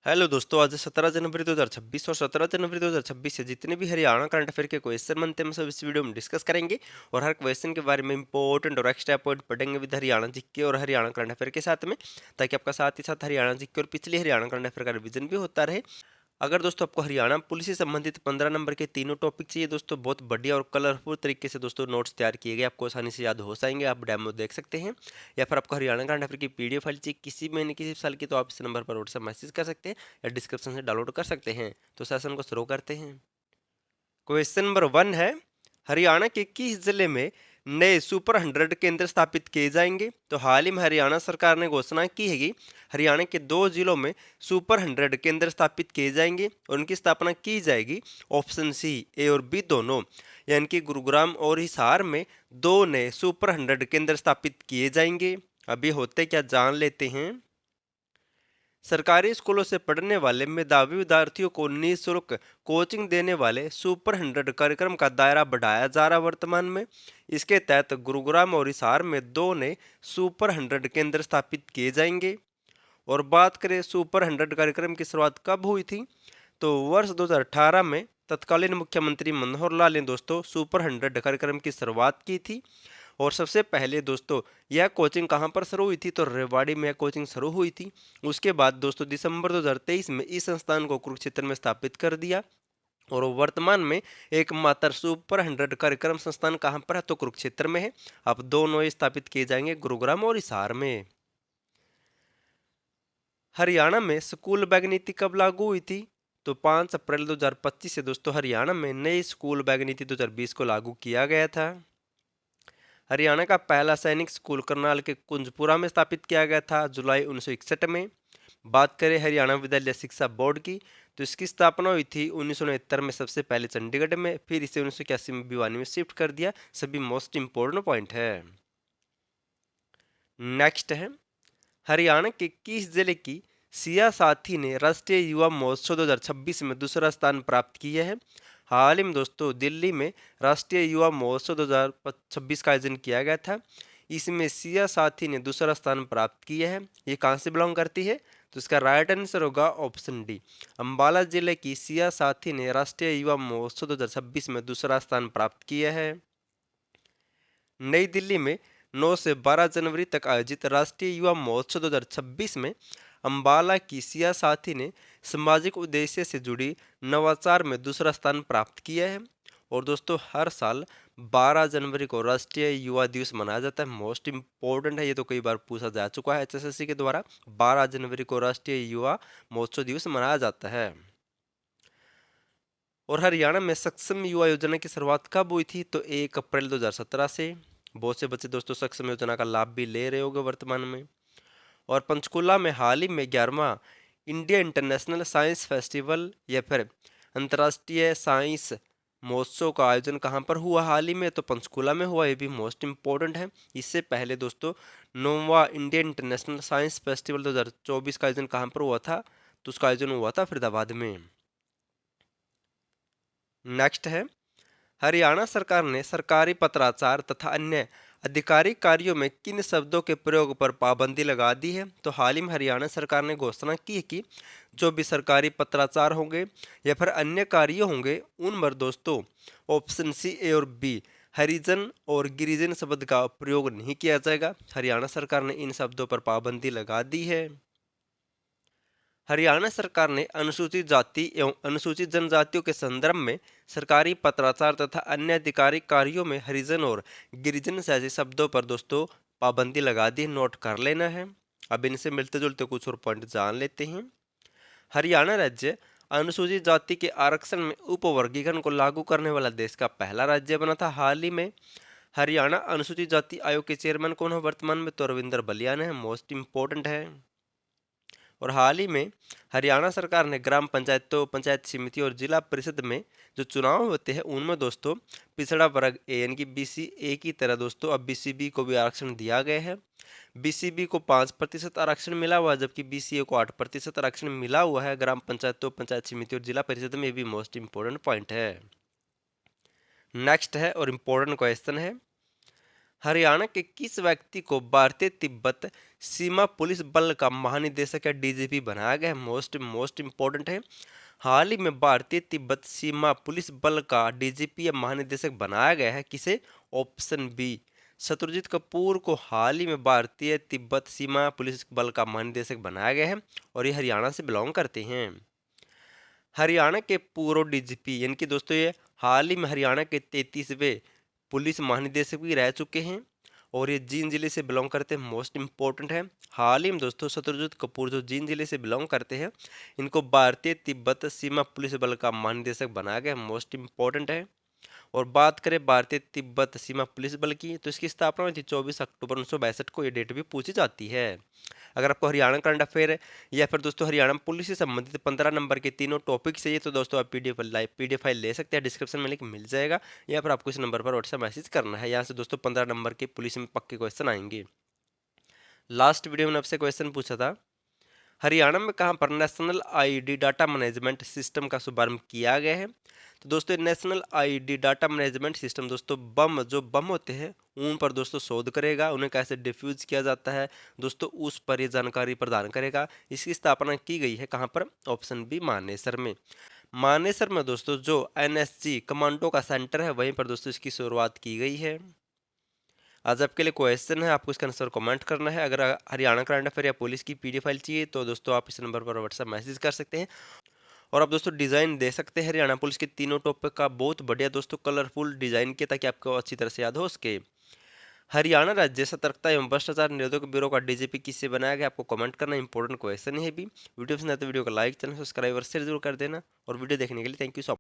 Hello दोस्तों, आज 17 जनवरी 2026 और 17 जनवरी 2026 से जितने भी हरियाणा करंट अफेयर के क्वेश्चन बनते हैं हम सब इस वीडियो में डिस्कस करेंगे। और हर क्वेश्चन के बारे में इंपॉर्टेंट और एक्स्ट्रा पॉइंट पढ़ेंगे विद हरियाणा जीके और हरियाणा करंट अफेयर के साथ में, ताकि आपका साथ ही साथ हरियाणा जीके और पिछले हरियाणा करंट अफेयर का रिवीजन भी होता रहे। अगर दोस्तों आपको हरियाणा पुलिस से संबंधित 15 नंबर के तीनों टॉपिक चाहिए दोस्तों, बहुत बढ़िया और कलरफुल तरीके से दोस्तों नोट्स तैयार किए गए, आपको आसानी से याद हो जाएंगे, आप डेमो देख सकते हैं। या फिर आपको हरियाणा करंट अफेयर की पीडीएफ फाइल चाहिए किसी महीने किसी साल की, तो आप इस नंबर पर व्हाट्सएप मैसेज कर सकते हैं या डिस्क्रिप्शन से डाउनलोड कर सकते हैं। तो सेशन को शुरू करते हैं। क्वेश्चन नंबर 1 है, हरियाणा के किस जिले में नए सुपर 100 केंद्र स्थापित किए जाएंगे? तो हाल ही में हरियाणा सरकार ने घोषणा की है कि हरियाणा के 2 जिलों में सुपर 100 केंद्र स्थापित किए जाएंगे और उनकी स्थापना की जाएगी। ऑप्शन सी, ए और बी दोनों, यानी कि गुरुग्राम और हिसार में 2 नए सुपर 100 केंद्र स्थापित किए जाएंगे। अभी होते क्या जान लेते हैं। सरकारी स्कूलों से पढ़ने वाले मेधावी विद्यार्थियों को निःशुल्क कोचिंग देने वाले सुपर 100 कार्यक्रम का दायरा बढ़ाया जा रहा वर्तमान में। इसके तहत गुरुग्राम और हिसार में 2 नए सुपर 100 केंद्र स्थापित किए जाएंगे। और बात करें सुपर 100 कार्यक्रम की शुरुआत कब हुई थी, तो वर्ष 2018 में तत्कालीन मुख्यमंत्री मनोहर लाल ने दोस्तों सुपर 100 कार्यक्रम की शुरुआत की थी। और सबसे पहले दोस्तों यह कोचिंग कहाँ पर शुरू हुई थी, तो रेवाड़ी में यह कोचिंग शुरू हुई थी। उसके बाद दोस्तों दिसंबर 2023 में इस संस्थान को कुरुक्षेत्र में स्थापित कर दिया। और वर्तमान में एकमात्र सुपर 100 कार्यक्रम संस्थान कहाँ पर है, तो कुरुक्षेत्र में है। अब दोनों स्थापित किए जाएंगे गुरुग्राम और हिसार में। हरियाणा में स्कूल बैग नीति कब लागू हुई थी, तो 5 अप्रैल 2025 से दोस्तों हरियाणा में नई स्कूल बैग नीति 2020 को लागू किया गया था। हरियाणा का पहला सैनिक स्कूल करनाल के कुंजपुरा में स्थापित किया गया था जुलाई 1961 में। बात करें हरियाणा विद्यालय शिक्षा बोर्ड की, तो इसकी स्थापना हुई थी 1969 में सबसे पहले चंडीगढ़ में, फिर इसे 1981 में भिवानी में शिफ्ट कर दिया। सभी मोस्ट इंपोर्टेंट पॉइंट है। नेक्स्ट है, हरियाणा के किस जिले की सिया साथी ने राष्ट्रीय युवा महोत्सव 2026 में दूसरा स्थान प्राप्त किया है? हाल ही में दोस्तों दिल्ली में राष्ट्रीय युवा महोत्सव 2026 का आयोजन किया गया था। इसमें सिया साथी ने दूसरा स्थान प्राप्त किया है। ये कहाँ से बिलोंग करती है, तो इसका राइट आंसर होगा ऑप्शन डी। अंबाला जिले की सिया साथी ने राष्ट्रीय युवा महोत्सव 2026 में दूसरा स्थान प्राप्त किया है। नई दिल्ली में 9 से 12 जनवरी तक आयोजित राष्ट्रीय युवा महोत्सव 2026 में अंबाला की सिया साथी ने सामाजिक उद्देश्य से जुड़ी नवाचार में दूसरा स्थान प्राप्त किया है। और दोस्तों हर साल 12 जनवरी को राष्ट्रीय युवा दिवस मनाया जाता है। मोस्ट इम्पोर्टेंट है, ये तो कई बार पूछा जा चुका है एचएसएससी के द्वारा। 12 जनवरी को राष्ट्रीय युवा महोत्सव दिवस मनाया जाता है। और हरियाणा में सक्षम युवा योजना की शुरुआत कब हुई थी, तो 1 अप्रैल 2017 से। बहुत से बच्चे दोस्तों सक्षम योजना का लाभ भी ले रहे होंगे वर्तमान में। और पंचकुला में हाल ही में 11वां इंडिया इंटरनेशनल साइंस फेस्टिवल या फिर अंतर्राष्ट्रीय साइंस महोत्सव का आयोजन कहाँ पर हुआ हाल ही में, तो पंचकुला में हुआ। ये भी मोस्ट इम्पोर्टेंट है। इससे पहले दोस्तों 9वां इंडिया इंटरनेशनल साइंस फेस्टिवल 2024 का आयोजन कहाँ पर हुआ था, तो उसका आयोजन हुआ था फरीदाबाद में। नेक्स्ट है, हरियाणा सरकार ने सरकारी पत्राचार तथा अन्य आधिकारिक कार्यों में किन शब्दों के प्रयोग पर पाबंदी लगा दी है? तो हाल ही में हरियाणा सरकार ने घोषणा की है कि जो भी सरकारी पत्राचार होंगे या फिर अन्य कार्य होंगे उन पर दोस्तों ऑप्शन सी, ए और बी, हरिजन और गिरिजन शब्द का प्रयोग नहीं किया जाएगा। हरियाणा सरकार ने इन शब्दों पर पाबंदी लगा दी है। हरियाणा सरकार ने अनुसूचित जाति एवं अनुसूचित जनजातियों के संदर्भ में सरकारी पत्राचार तथा अन्य आधिकारिक कार्यों में हरिजन और गिरिजन जैसे शब्दों पर दोस्तों पाबंदी लगा दी। नोट कर लेना है। अब इनसे मिलते जुलते कुछ और पॉइंट जान लेते हैं। हरियाणा राज्य अनुसूचित जाति के आरक्षण में उपवर्गीकरण को लागू करने वाला देश का पहला राज्य बना था हाल ही में। हरियाणा अनुसूचित जाति आयोग के चेयरमैन कौन है वर्तमान में, तो रविंदर बलियान है। मोस्ट इंपोर्टेंट है। और हाल ही में हरियाणा सरकार ने ग्राम पंचायतों, पंचायत समिति और जिला परिषद में जो चुनाव होते हैं उनमें दोस्तों पिछड़ा वर्ग ए यानी कि बीसी ए की तरह दोस्तों अब बीसीबी को भी आरक्षण दिया गया है। बीसीबी को 5% आरक्षण मिला हुआ है, जबकि बीसीए को 8% आरक्षण मिला हुआ है ग्राम पंचायतों, पंचायत समिति और जिला परिषद में। भी मोस्ट इंपोर्टेंट पॉइंट है। नेक्स्ट है और इम्पोर्टेंट क्वेश्चन है, हरियाणा के किस व्यक्ति को भारतीय तिब्बत सीमा पुलिस बल का महानिदेशक या डीजीपी बनाया गया है? मोस्ट इम्पोर्टेंट है। हाल ही में भारतीय तिब्बत सीमा पुलिस बल का डीजीपी या महानिदेशक बनाया गया है। किसे? ऑप्शन बी, शत्रुजीत कपूर को हाल ही में भारतीय तिब्बत सीमा पुलिस बल का महानिदेशक बनाया गया है और ये हरियाणा से बिलोंग करते हैं। हरियाणा के पूर्व डीजीपी यानी कि दोस्तों ये हाल ही में हरियाणा के 33वें पुलिस महानिदेशक भी रह चुके हैं और ये जींद जिले से बिलोंग करते हैं। मोस्ट इम्पोर्टेंट है। हाल ही में दोस्तों शत्रुजीत कपूर जो जींद जिले से बिलोंग करते हैं, इनको भारतीय तिब्बत सीमा पुलिस बल का महानिदेशक बनाया गया। मोस्ट इम्पोर्टेंट है। और बात करें भारतीय तिब्बत सीमा पुलिस बल की, तो इसकी स्थापना हुई थी 24 अक्टूबर 1962 को। ये डेट भी पूछी जाती है। अगर आपको हरियाणा करंट अफेयर या फिर दोस्तों हरियाणा पुलिस से संबंधित 15 नंबर के तीनों टॉपिक चाहिए तो दोस्तों आप पीडीएफ फाइल ले सकते हैं। डिस्क्रिप्शन में लिंक मिल जाएगा या फिर आपको इस नंबर पर व्हाट्सएप मैसेज करना है। यहाँ से दोस्तों 15 नंबर के पुलिस में पक्के क्वेश्चन आएंगे। लास्ट वीडियो में आपसे क्वेश्चन पूछा था, हरियाणा में कहाँ पर national ID data management system का शुभारंभ किया गया है? तो दोस्तों national ID data management system दोस्तों बम होते हैं उन पर दोस्तों शोध करेगा, उन्हें कैसे डिफ्यूज किया जाता है दोस्तों उस पर ये जानकारी प्रदान करेगा। इसकी स्थापना की गई है कहाँ पर? ऑप्शन बी, मानेसर में। मानेसर में दोस्तों जो एनएसजी कमांडो का सेंटर है वहीं पर दोस्तों इसकी शुरुआत की गई है। आज आपके लिए क्वेश्चन है, आपको इसका आंसर कमेंट करना है। अगर हरियाणा करंट अफेयर या पुलिस की पीडीएफ फाइल चाहिए तो दोस्तों आप इस नंबर पर व्हाट्सएप मैसेज कर सकते हैं और आप दोस्तों डिज़ाइन दे सकते हैं हरियाणा पुलिस के तीनों टॉपिक का। बहुत बढ़िया दोस्तों कलरफुल डिज़ाइन के, ताकि आपको अच्छी तरह से याद हो सके। हरियाणा राज्य सतर्कता एवं भ्रष्टाचार निरोधक ब्यूरो का डीजीपी किससे बनाया गया? आपको कमेंट करना, इंपॉर्टेंट क्वेश्चन है भी। वीडियो पसंद आए तो वीडियो को लाइक, चैनल सब्सक्राइब और शेयर जरूर कर देना। और वीडियो देखने के लिए थैंक यू सो मच।